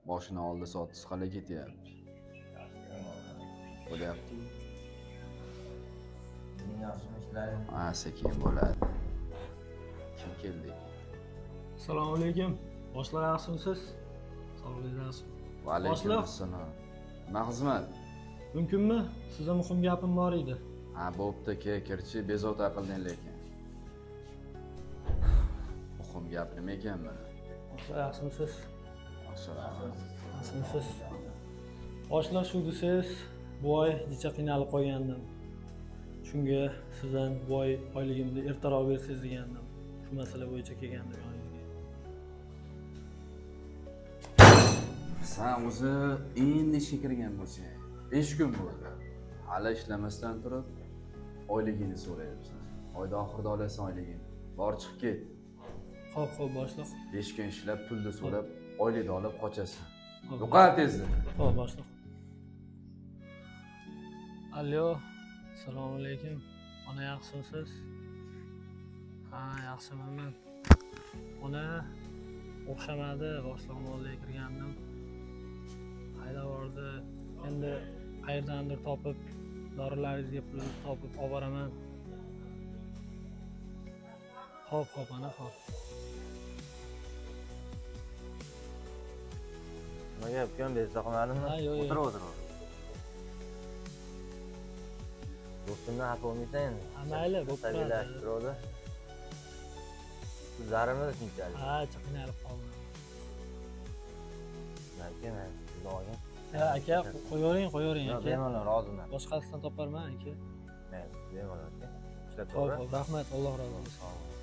Boshini oldi sotdi qalay ketyapti. Bo'lyapti. Mening yaxshi ishlarim. Ha, sekin bo'ladi. Kim keldi? Assalomu alaykum. Boshliq yaxshimisiz? Sog'ligingiz yaxshimi? Va alaykum assalom. Nima xizmat? Mumkinmi? Sizga muhim gapim bor edi. Ha, bo'pti, kirchi bezovta qilding lekin. Muhim gap nima ekan mana? Boshliq yaxshimisiz? Assalomu. Yaxshimisiz? Boshliq shu desiz, bu oy necha qiynalib qolgandim. Shunga sizdan bu oy oyligimni ertaroq bersangiz degandim. Shu masala bo'yicha kelgandim yoningizga. Sen o'zi endi ishga kirgan bo'lsang, 5 kun bo'ldi. Hali ishlamasdan turib oyligini so'rayapsan. Oyda oxirida olasan oyligini. Bor chiqib ket. Xo'p, boshliq. 5 kun ishlab pulni so'rab, oylikni olib qochasan. Yo'qol tezda. Xo'p, boshliq. Allo. Assalomu alaykum. Ona yaxshimisiz? Ha, yaxshiman men. Ona o'xshamadi, boshliqning oldiga kirgandim. Haydab bordi. Endi qayerdandir topib, dorilaringizga pul topib olib boraman. Xo'p, ana xo'p. Nima gap ekan, bezda qolmadimmi? Ha, yo'q. O'tir. Do'stimdan xafa bo'lmaysan endi. Ha, mayli, bo'p turadi. Savilashtiradi. Zarimida shunchalik. Ha, qiynalib qoldim. Balki men sizni olgan. Ha, aka, qo'yavering, Yo'q, aka. bemalol roziman. Boshqasidan toparman, aka. Mayli, bemalol aka. Ishlab Xo'p, rahmat, Alloh rozi bo'lsin.